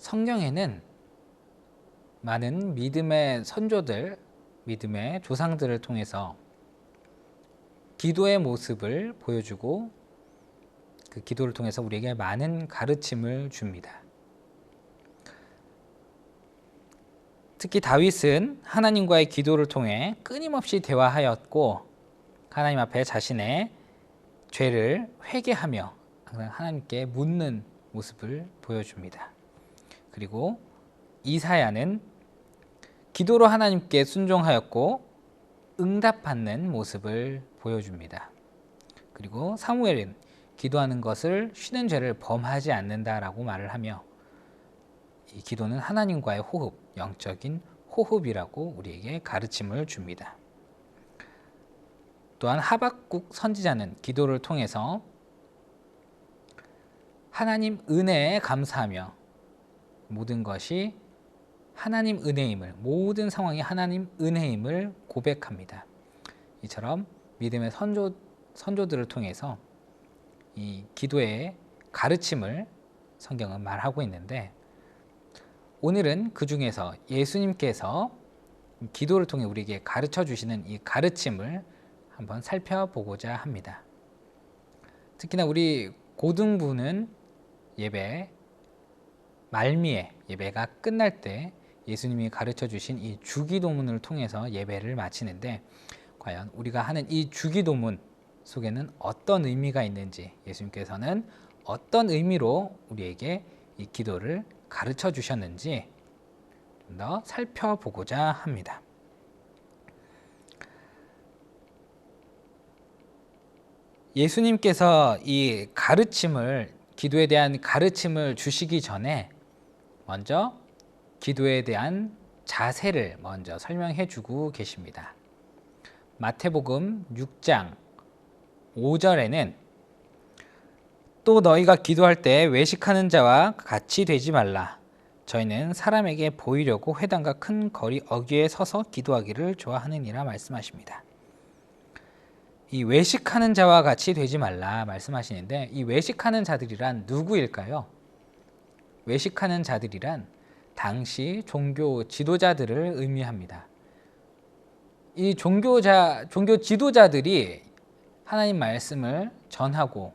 성경에는 많은 믿음의 선조들, 믿음의 조상들을 통해서 기도의 모습을 보여주고 그 기도를 통해서 우리에게 많은 가르침을 줍니다. 특히 다윗은 하나님과의 기도를 통해 끊임없이 대화하였고 하나님 앞에 자신의 죄를 회개하며 항상 하나님께 묻는 모습을 보여줍니다. 그리고 이사야는 기도로 하나님께 순종하였고 응답받는 모습을 보여줍니다. 그리고 사무엘은 기도하는 것을 쉬는 죄를 범하지 않는다라고 말을 하며 이 기도는 하나님과의 호흡, 영적인 호흡이라고 우리에게 가르침을 줍니다. 또한 하박국 선지자는 기도를 통해서 하나님 은혜에 감사하며 모든 것이 하나님 은혜임을, 모든 상황이 하나님 은혜임을 고백합니다. 이처럼 믿음의 선조들을 통해서 이 기도의 가르침을 성경은 말하고 있는데 오늘은 그 중에서 예수님께서 기도를 통해 우리에게 가르쳐 주시는 이 가르침을 한번 살펴보고자 합니다. 특히나 우리 고등부는 예배 말미에 예배가 끝날 때 예수님이 가르쳐 주신 이 주기도문을 통해서 예배를 마치는데 과연 우리가 하는 이 주기도문 속에는 어떤 의미가 있는지 예수님께서는 어떤 의미로 우리에게 이 기도를 가르쳐 주셨는지 좀 더 살펴보고자 합니다. 예수님께서 이 가르침을, 기도에 대한 가르침을 주시기 전에 먼저 기도에 대한 자세를 먼저 설명해 주고 계십니다. 마태복음 6장 5절에는 또 너희가 기도할 때 외식하는 자와 같이 되지 말라. 저희는 사람에게 보이려고 회당과 큰 거리 어귀에 서서 기도하기를 좋아하느니라 말씀하십니다. 이 외식하는 자와 같이 되지 말라 말씀하시는데 이 외식하는 자들이란 누구일까요? 외식하는 자들이란 당시 종교 지도자들을 의미합니다. 이 종교 지도자들이 하나님 말씀을 전하고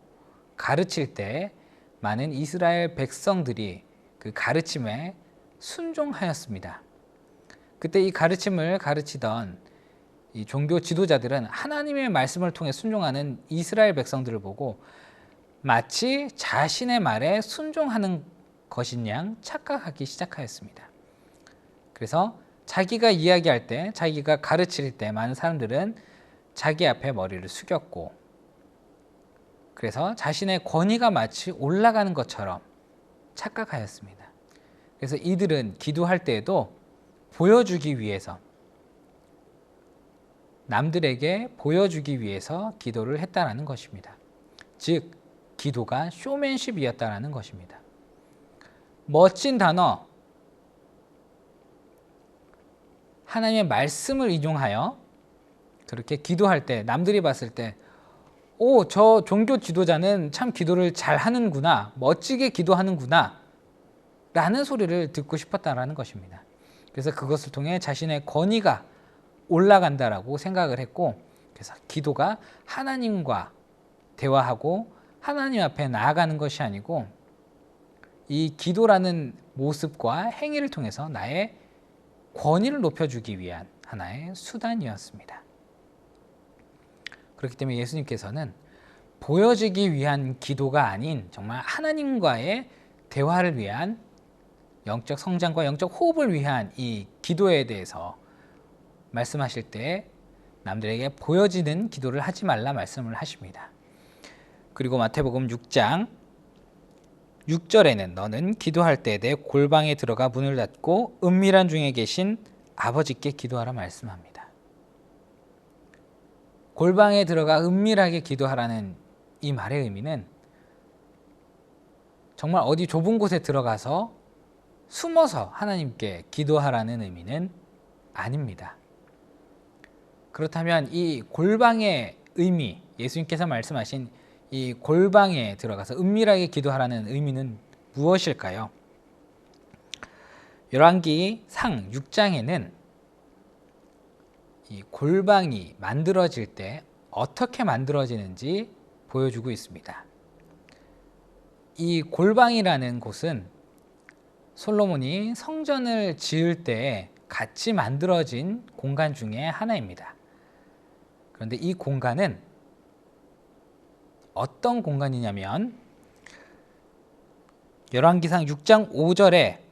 가르칠 때 많은 이스라엘 백성들이 그 가르침에 순종하였습니다. 그때 이 가르침을 가르치던 이 종교 지도자들은 하나님의 말씀을 통해 순종하는 이스라엘 백성들을 보고 마치 자신의 말에 순종하는 것인 양 착각하기 시작하였습니다. 그래서 자기가 이야기할 때, 자기가 가르칠 때 많은 사람들은 자기 앞에 머리를 숙였고 그래서 자신의 권위가 마치 올라가는 것처럼 착각하였습니다. 그래서 이들은 기도할 때에도 보여주기 위해서, 남들에게 보여주기 위해서 기도를 했다라는 것입니다. 즉 기도가 쇼맨십이었다라는 것입니다. 멋진 단어, 하나님의 말씀을 인용하여 그렇게 기도할 때 남들이 봤을 때 저 종교 지도자는 참 기도를 잘 하는구나, 멋지게 기도하는구나 라는 소리를 듣고 싶었다라는 것입니다. 그래서 그것을 통해 자신의 권위가 올라간다라고 생각을 했고 그래서 기도가 하나님과 대화하고 하나님 앞에 나아가는 것이 아니고 이 기도라는 모습과 행위를 통해서 나의 권위를 높여주기 위한 하나의 수단이었습니다. 그렇기 때문에 예수님께서는 보여지기 위한 기도가 아닌 정말 하나님과의 대화를 위한 영적 성장과 영적 호흡을 위한 이 기도에 대해서 말씀하실 때 남들에게 보여지는 기도를 하지 말라 말씀을 하십니다. 그리고 마태복음 6장 6절에는 너는 기도할 때 내 골방에 들어가 문을 닫고 은밀한 중에 계신 아버지께 기도하라 말씀합니다. 골방에 들어가 은밀하게 기도하라는 이 말의 의미는 정말 어디 좁은 곳에 들어가서 숨어서 하나님께 기도하라는 의미는 아닙니다. 그렇다면 이 골방의 의미, 예수님께서 말씀하신 이 골방에 들어가서 은밀하게 기도하라는 의미는 무엇일까요? 열왕기상 6장에는 이 골방이 만들어질 때 어떻게 만들어지는지 보여주고 있습니다. 이 골방이라는 곳은 솔로몬이 성전을 지을 때 같이 만들어진 공간 중에 하나입니다. 그런데 이 공간은 어떤 공간이냐면 열왕기상 6장 5절에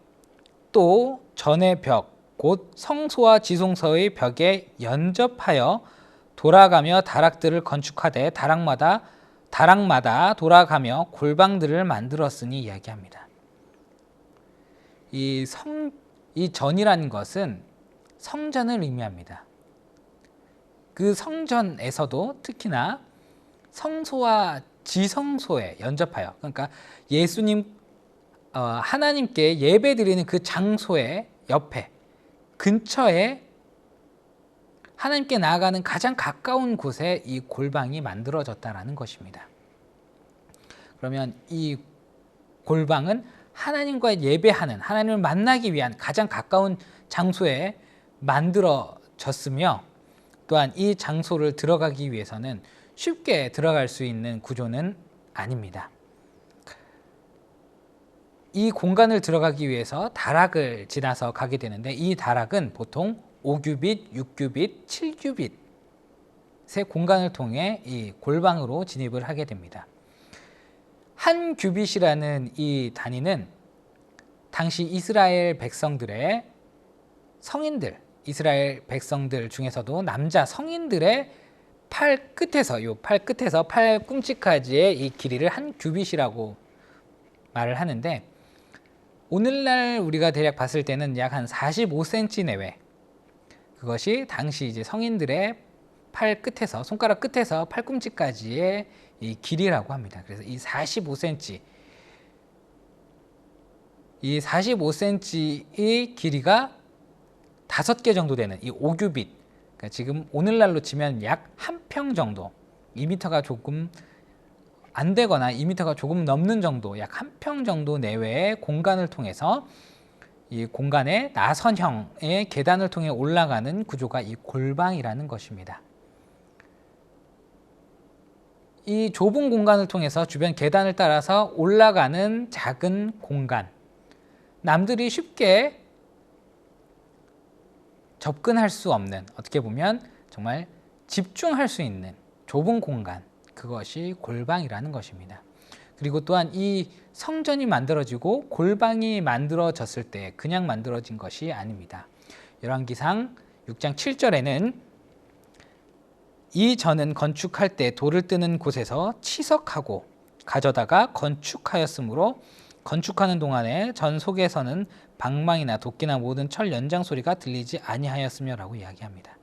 또 전의 벽 곧 성소와 지성소의 벽에 연접하여 돌아가며 다락들을 건축하되 다락마다 돌아가며 골방들을 만들었으니 이야기합니다. 이 전이라는 것은 성전을 의미합니다. 그 성전에서도 특히나 성소와 지성소에 연접하여, 그러니까 예수님 하나님께 예배드리는 그 장소의 옆에 근처에 하나님께 나아가는 가장 가까운 곳에 이 골방이 만들어졌다라는 것입니다. 그러면 이 골방은 하나님과 예배하는, 하나님을 만나기 위한 가장 가까운 장소에 만들어졌으며, 또한 이 장소를 들어가기 위해서는 쉽게 들어갈 수 있는 구조는 아닙니다. 이 공간을 들어가기 위해서 다락을 지나서 가게 되는데, 이 다락은 보통 5규빗, 6규빗, 7규빗의 공간을 통해 이 골방으로 진입을 하게 됩니다. 한 규빗이라는 이 단위는 당시 이스라엘 백성들의 성인들, 이스라엘 백성들 중에서도 남자 성인들의 팔 끝에서 팔꿈치까지의 이 길이를 한 규빗이라고 말을 하는데, 오늘날 우리가 대략 봤을 때는 약 한 45cm 내외, 그것이 당시 이제 성인들의 팔 끝에서, 손가락 끝에서 팔꿈치까지의 이 길이라고 합니다. 그래서 이 45cm의 길이가 5개 정도 되는 이 5규빗, 그러니까 지금 오늘날로 치면 약 한 평 정도, 2m가 조금 안 되거나 2m가 조금 넘는 정도, 약 한 평 정도 내외의 공간을 통해서 이 공간에 나선형의 계단을 통해 올라가는 구조가 이 골방이라는 것입니다. 이 좁은 공간을 통해서 주변 계단을 따라서 올라가는 작은 공간, 남들이 쉽게 접근할 수 없는, 어떻게 보면 정말 집중할 수 있는 좁은 공간, 그것이 골방이라는 것입니다. 그리고 또한 이 성전이 만들어지고 골방이 만들어졌을 때 그냥 만들어진 것이 아닙니다. 열왕기상 6장 7절에는 이 전은 건축할 때 돌을 뜨는 곳에서 치석하고 가져다가 건축하였으므로 건축하는 동안에 전 속에서는 방망이나 도끼나 모든 철 연장 소리가 들리지 아니하였으며 라고 이야기합니다.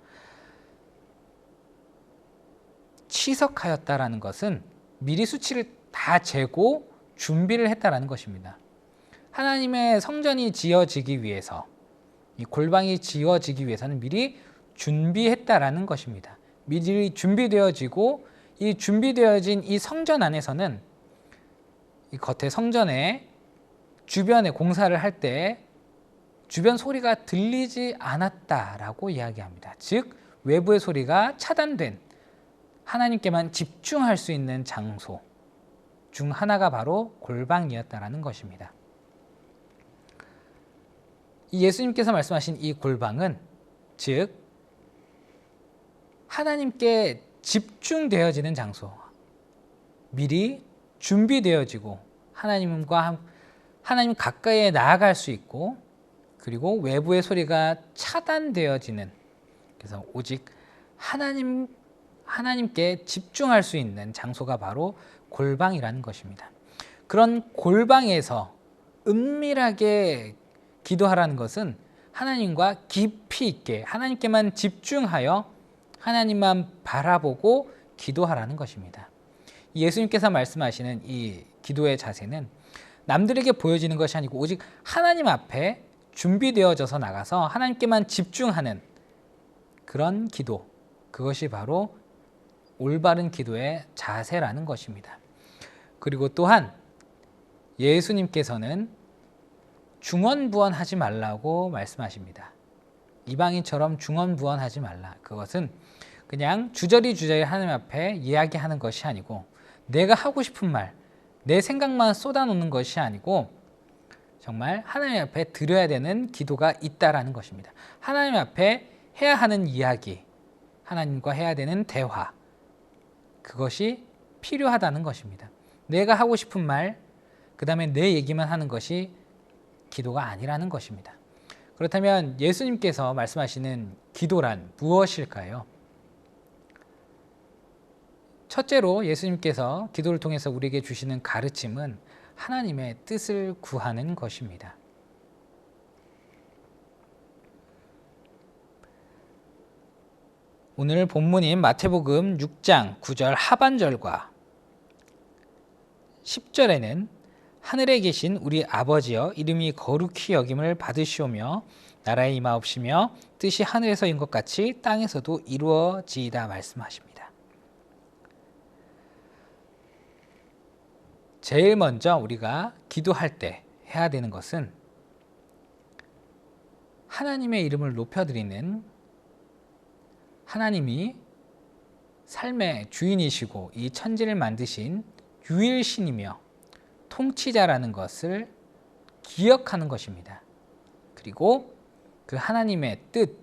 치석하였다라는 것은 미리 수치를 다 재고 준비를 했다라는 것입니다. 하나님의 성전이 지어지기 위해서, 이 골방이 지어지기 위해서는 미리 준비했다라는 것입니다. 미리 준비되어지고, 이 준비되어진 이 성전 안에서는 이 겉에 성전에 주변에 공사를 할 때 주변 소리가 들리지 않았다라고 이야기합니다. 즉 외부의 소리가 차단된, 하나님께만 집중할 수 있는 장소 중 하나가 바로 골방이었다라는 것입니다. 예수님께서 말씀하신 이 골방은 즉 하나님께 집중되어지는 장소, 미리 준비되어지고 하나님 가까이에 나아갈 수 있고, 그리고 외부의 소리가 차단되어지는, 그래서 오직 하나님께 집중할 수 있는 장소가 바로 골방이라는 것입니다. 그런 골방에서 은밀하게 기도하라는 것은 하나님과 깊이 있게 하나님께만 집중하여 하나님만 바라보고 기도하라는 것입니다. 예수님께서 말씀하시는 이 기도의 자세는 남들에게 보여지는 것이 아니고 오직 하나님 앞에 준비되어져서 나가서 하나님께만 집중하는 그런 기도, 그것이 바로 올바른 기도의 자세라는 것입니다. 그리고 또한 예수님께서는 중언부언하지 말라고 말씀하십니다. 이방인처럼 중언부언하지 말라. 그것은 그냥 주저리 하나님 앞에 이야기하는 것이 아니고 내가 하고 싶은 말, 내 생각만 쏟아놓는 것이 아니고 정말 하나님 앞에 드려야 되는 기도가 있다라는 것입니다. 하나님 앞에 해야 하는 이야기, 하나님과 해야 되는 대화, 그것이 필요하다는 것입니다. 내가 하고 싶은 말, 그 다음에 내 얘기만 하는 것이 기도가 아니라는 것입니다. 그렇다면 예수님께서 말씀하시는 기도란 무엇일까요? 첫째로 예수님께서 기도를 통해서 우리에게 주시는 가르침은 하나님의 뜻을 구하는 것입니다. 오늘 본문인 마태복음 6장 9절 하반절과 10절에는 하늘에 계신 우리 아버지여 이름이 거룩히 여김을 받으시오며 나라에 임하옵시며 뜻이 하늘에서인 것 같이 땅에서도 이루어지이다 말씀하십니다. 제일 먼저 우리가 기도할 때 해야 되는 것은 하나님의 이름을 높여드리는, 하나님이 삶의 주인이시고 이 천지를 만드신 유일신이며 통치자라는 것을 기억하는 것입니다. 그리고 그 하나님의 뜻,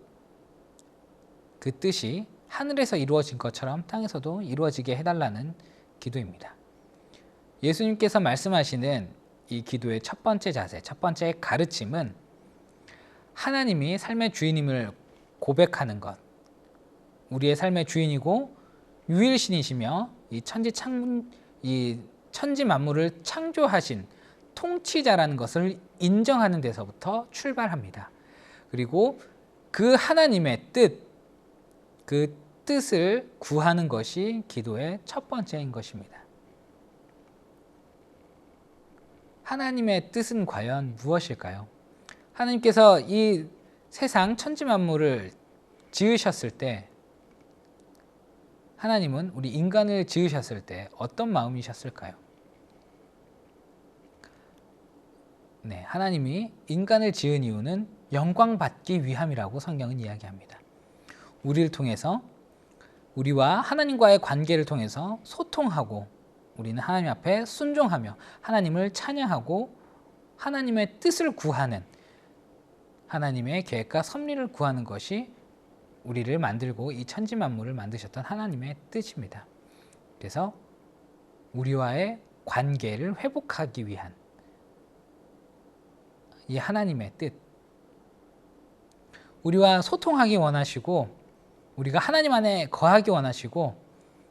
그 뜻이 하늘에서 이루어진 것처럼 땅에서도 이루어지게 해달라는 기도입니다. 예수님께서 말씀하시는 이 기도의 첫 번째 자세, 첫 번째 가르침은 하나님이 삶의 주인임을 고백하는 것, 우리의 삶의 주인이고 유일신이시며 이 천지 만물을 창조하신 통치자라는 것을 인정하는 데서부터 출발합니다. 그리고 그 하나님의 뜻, 그 뜻을 구하는 것이 기도의 첫 번째인 것입니다. 하나님의 뜻은 과연 무엇일까요? 하나님께서 이 세상 천지 만물을 지으셨을 때, 하나님은 우리 인간을 지으셨을 때 어떤 마음이셨을까요? 네, 하나님이 인간을 지은 이유는 영광받기 위함이라고 성경은 이야기합니다. 우리를 통해서, 우리와 하나님과의 관계를 통해서 소통하고 우리는 하나님 앞에 순종하며 하나님을 찬양하고 하나님의 뜻을 구하는, 하나님의 계획과 섭리를 구하는 것이 우리를 만들고 이 천지 만물을 만드셨던 하나님의 뜻입니다. 그래서 우리와의 관계를 회복하기 위한 이 하나님의 뜻, 우리와 소통하기 원하시고 우리가 하나님 안에 거하기 원하시고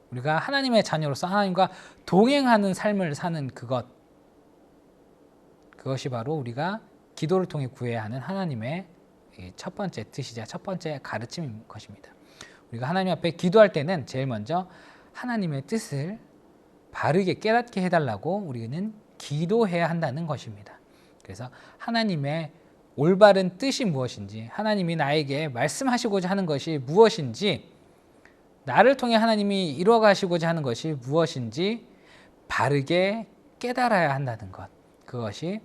우리가 하나님의 자녀로서 하나님과 동행하는 삶을 사는 그것이 바로 우리가 기도를 통해 구해야 하는 하나님의 첫 번째 뜻이자 첫 번째 가르침인 것입니다. 우리가 하나님 앞에 기도할 때는 제일 먼저 하나님의 뜻을 바르게 깨닫게 해달라고 우리는 기도해야 한다는 것입니다. 그래서 하나님의 올바른 뜻이 무엇인지, 하나님이 나에게 말씀하시고자 하는 것이 무엇인지, 나를 통해 하나님이 이루어가시고자 하는 것이 무엇인지 바르게 깨달아야 한다는 것, 그것이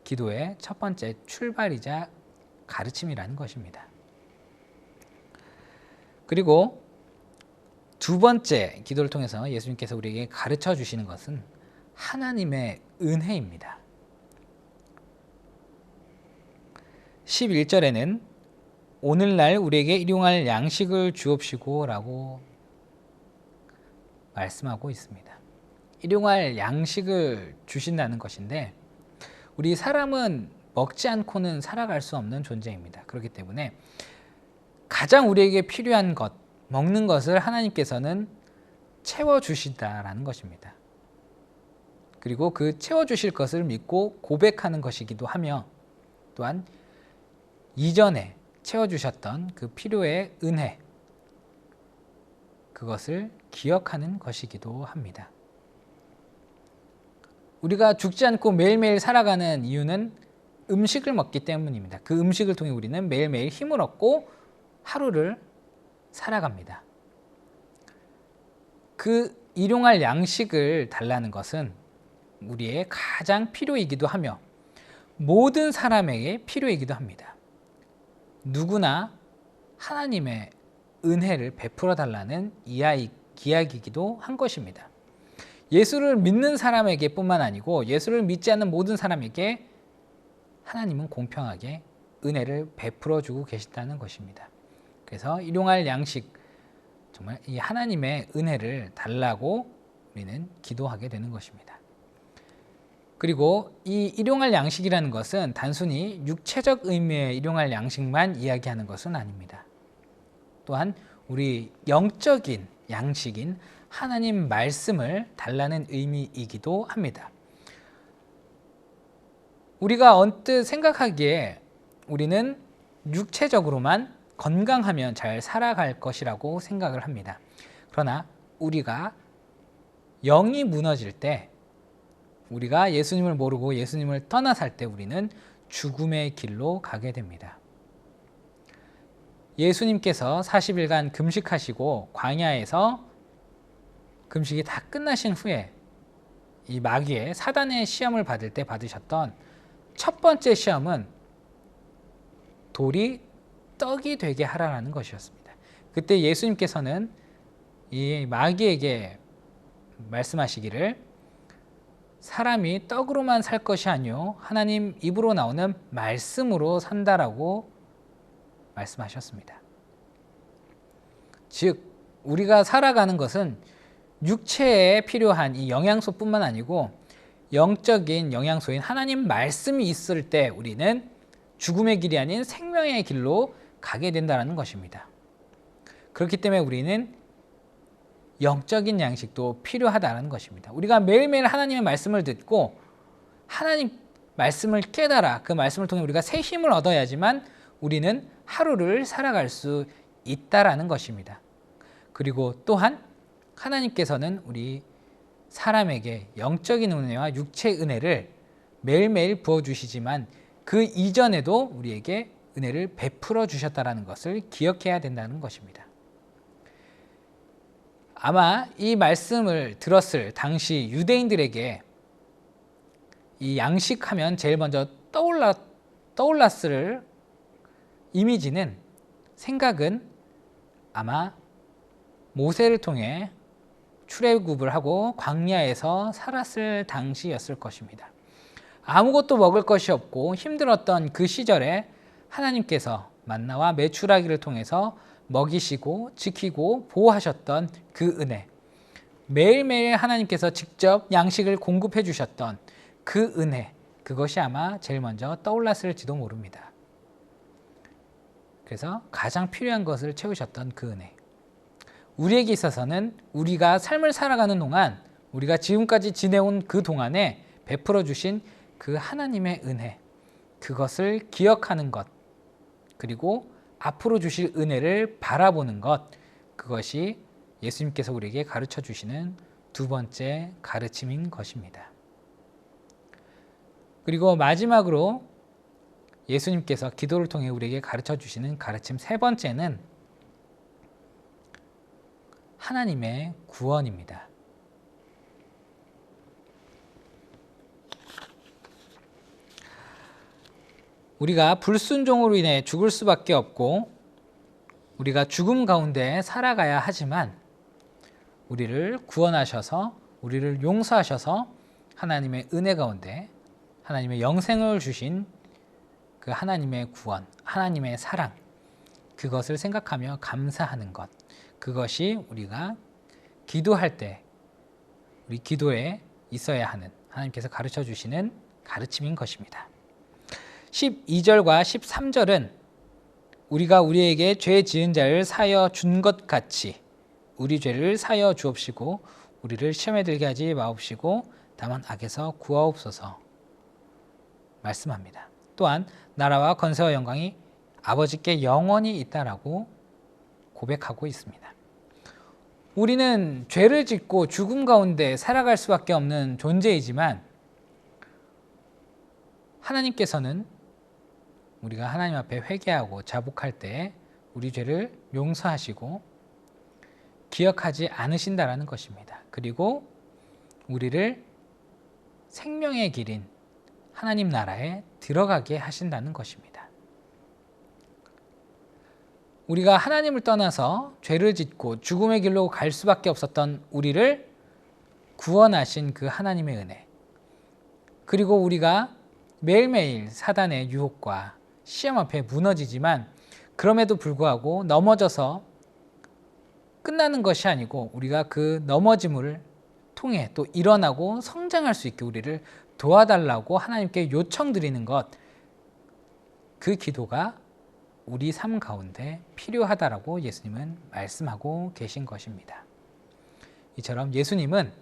기도의 첫 번째 출발이자 가르침이라는 것입니다. 그리고 두 번째 기도를 통해서 예수님께서 우리에게 가르쳐 주시는 것은 하나님의 은혜입니다. 11절에는 오늘날 우리에게 일용할 양식을 주옵시고 라고 말씀하고 있습니다. 일용할 양식을 주신다는 것인데, 우리 사람은 먹지 않고는 살아갈 수 없는 존재입니다. 그렇기 때문에 가장 우리에게 필요한 것, 먹는 것을 하나님께서는 채워주신다라는 것입니다. 그리고 그 채워주실 것을 믿고 고백하는 것이기도 하며, 또한 이전에 채워주셨던 그 필요의 은혜, 그것을 기억하는 것이기도 합니다. 우리가 죽지 않고 매일매일 살아가는 이유는 음식을 먹기 때문입니다. 그 음식을 통해 우리는 매일매일 힘을 얻고 하루를 살아갑니다. 그 일용할 양식을 달라는 것은 우리의 가장 필요이기도 하며, 모든 사람에게 필요이기도 합니다. 누구나 하나님의 은혜를 베풀어 달라는 이야기이기도 한 것입니다. 예수를 믿는 사람에게 뿐만 아니고 예수를 믿지 않는 모든 사람에게 하나님은 공평하게 은혜를 베풀어 주고 계시다는 것입니다. 그래서 일용할 양식, 정말 이 하나님의 은혜를 달라고 우리는 기도하게 되는 것입니다. 그리고 이 일용할 양식이라는 것은 단순히 육체적 의미의 일용할 양식만 이야기하는 것은 아닙니다. 또한 우리 영적인 양식인 하나님 말씀을 달라는 의미이기도 합니다. 우리가 언뜻 생각하기에 우리는 육체적으로만 건강하면 잘 살아갈 것이라고 생각을 합니다. 그러나 우리가 영이 무너질 때, 우리가 예수님을 모르고 예수님을 떠나 살 때 우리는 죽음의 길로 가게 됩니다. 예수님께서 40일간 금식하시고 광야에서 금식이 다 끝나신 후에 이 마귀의 사단의 시험을 받을 때 받으셨던 첫 번째 시험은 돌이 떡이 되게 하라는 것이었습니다. 그때 예수님께서는 이 마귀에게 말씀하시기를 사람이 떡으로만 살 것이 아니요 하나님 입으로 나오는 말씀으로 산다라고 말씀하셨습니다. 즉 우리가 살아가는 것은 육체에 필요한 이 영양소뿐만 아니고 영적인 영양소인 하나님 말씀이 있을 때 우리는 죽음의 길이 아닌 생명의 길로 가게 된다는 것입니다. 그렇기 때문에 우리는 영적인 양식도 필요하다는 것입니다. 우리가 매일매일 하나님의 말씀을 듣고 하나님 말씀을 깨달아 그 말씀을 통해 우리가 새 힘을 얻어야지만 우리는 하루를 살아갈 수 있다라는 것입니다. 그리고 또한 하나님께서는 우리 사람에게 영적인 은혜와 육체의 은혜를 매일매일 부어주시지만 그 이전에도 우리에게 은혜를 베풀어 주셨다는 것을 기억해야 된다는 것입니다. 아마 이 말씀을 들었을 당시 유대인들에게 이 양식하면 제일 먼저 떠올랐을 이미지는, 생각은 아마 모세를 통해 출애굽을 하고 광야에서 살았을 당시였을 것입니다. 아무것도 먹을 것이 없고 힘들었던 그 시절에 하나님께서 만나와 메추라기를 통해서 먹이시고 지키고 보호하셨던 그 은혜, 매일매일 하나님께서 직접 양식을 공급해 주셨던 그 은혜, 그것이 아마 제일 먼저 떠올랐을지도 모릅니다. 그래서 가장 필요한 것을 채우셨던 그 은혜, 우리에게 있어서는 우리가 삶을 살아가는 동안, 우리가 지금까지 지내온 그 동안에 베풀어 주신 그 하나님의 은혜, 그것을 기억하는 것, 그리고 앞으로 주실 은혜를 바라보는 것, 그것이 예수님께서 우리에게 가르쳐 주시는 두 번째 가르침인 것입니다. 그리고 마지막으로 예수님께서 기도를 통해 우리에게 가르쳐 주시는 가르침 세 번째는 하나님의 구원입니다. 우리가 불순종으로 인해 죽을 수밖에 없고 우리가 죽음 가운데 살아가야 하지만 우리를 구원하셔서 우리를 용서하셔서 하나님의 은혜 가운데 하나님의 영생을 주신 그 하나님의 구원, 하나님의 사랑, 그것을 생각하며 감사하는 것, 그것이 우리가 기도할 때 우리 기도에 있어야 하는 하나님께서 가르쳐 주시는 가르침인 것입니다. 12절과 13절은 우리가 우리에게 죄 지은 자를 사여 준 것 같이 우리 죄를 사여 주옵시고 우리를 시험에 들게 하지 마옵시고 다만 악에서 구하옵소서 말씀합니다. 또한 나라와 권세와 영광이 아버지께 영원히 있다라고 고백하고 있습니다. 우리는 죄를 짓고 죽음 가운데 살아갈 수밖에 없는 존재이지만 하나님께서는 우리가 하나님 앞에 회개하고 자복할 때 우리 죄를 용서하시고 기억하지 않으신다라는 것입니다. 그리고 우리를 생명의 길인 하나님 나라에 들어가게 하신다는 것입니다. 우리가 하나님을 떠나서 죄를 짓고 죽음의 길로 갈 수밖에 없었던 우리를 구원하신 그 하나님의 은혜, 그리고 우리가 매일매일 사단의 유혹과 시험 앞에 무너지지만 그럼에도 불구하고 넘어져서 끝나는 것이 아니고 우리가 그 넘어짐을 통해 또 일어나고 성장할 수 있게 우리를 도와달라고 하나님께 요청드리는 것, 그 기도가 우리 삶 가운데 필요하다라고 예수님은 말씀하고 계신 것입니다. 이처럼 예수님은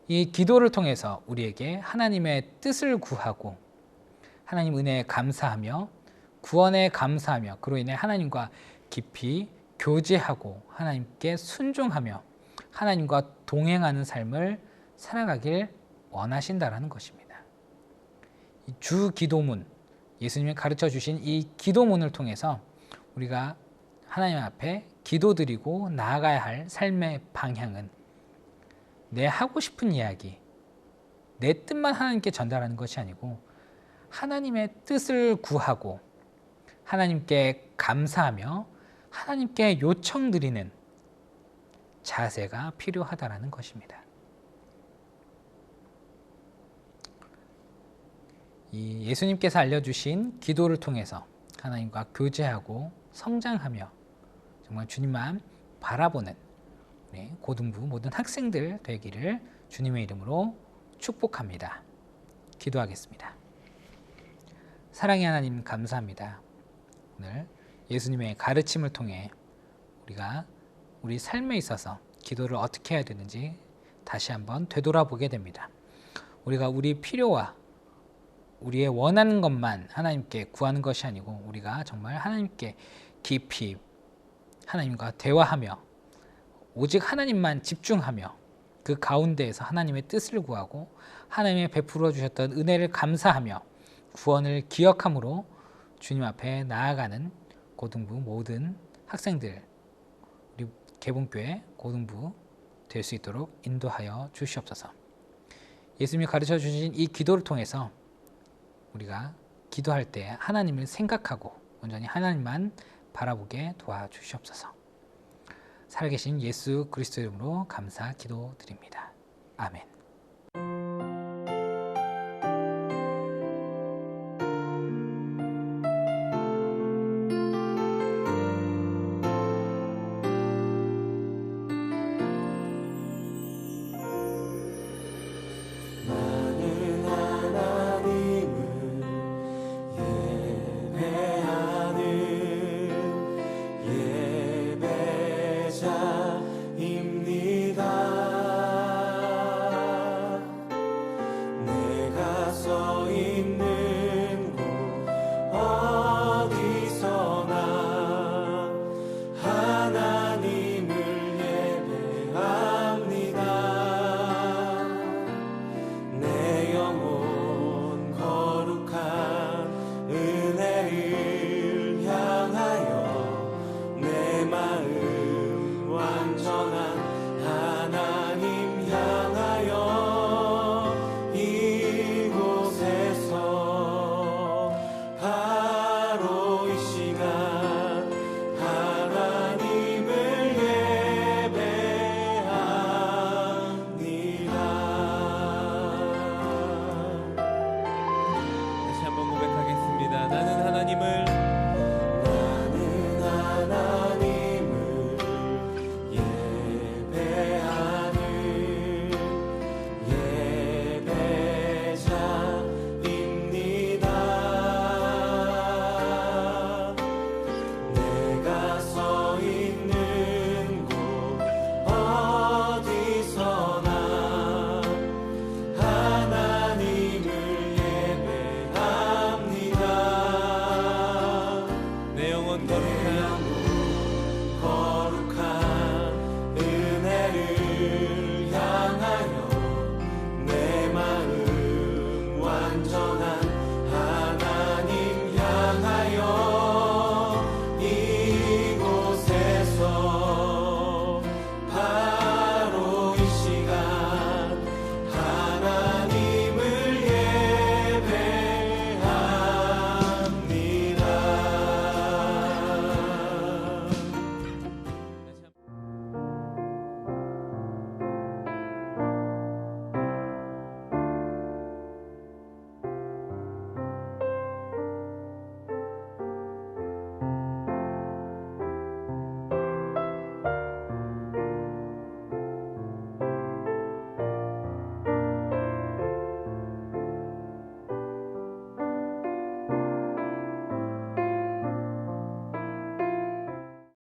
이 기도를 통해서 우리에게 하나님의 뜻을 구하고 하나님 은혜에 감사하며 구원에 감사하며 그로 인해 하나님과 깊이 교제하고 하나님께 순종하며 하나님과 동행하는 삶을 살아가길 원하신다라는 것입니다. 주 기도문, 예수님이 가르쳐 주신 이 기도문을 통해서 우리가 하나님 앞에 기도드리고 나아가야 할 삶의 방향은 내 하고 싶은 이야기, 내 뜻만 하나님께 전달하는 것이 아니고 하나님의 뜻을 구하고 하나님께 감사하며 하나님께 요청드리는 자세가 필요하다라는 것입니다. 이 예수님께서 알려주신 기도를 통해서 하나님과 교제하고 성장하며 정말 주님만 바라보는 우리 고등부 모든 학생들 되기를 주님의 이름으로 축복합니다. 기도하겠습니다. 사랑의 하나님, 감사합니다. 오늘 예수님의 가르침을 통해 우리가 우리 삶에 있어서 기도를 어떻게 해야 되는지 다시 한번 되돌아보게 됩니다. 우리가 우리 필요와 우리의 원하는 것만 하나님께 구하는 것이 아니고 우리가 정말 하나님께 깊이 하나님과 대화하며 오직 하나님만 집중하며 그 가운데에서 하나님의 뜻을 구하고 하나님의 베풀어 주셨던 은혜를 감사하며 구원을 기억함으로 주님 앞에 나아가는 고등부 모든 학생들, 우리 개봉교회 고등부 될 수 있도록 인도하여 주시옵소서. 예수님이 가르쳐 주신 이 기도를 통해서 우리가 기도할 때 하나님을 생각하고 온전히 하나님만 바라보게 도와주시옵소서. 살아계신 예수 그리스도 이름으로 감사 기도드립니다. 아멘.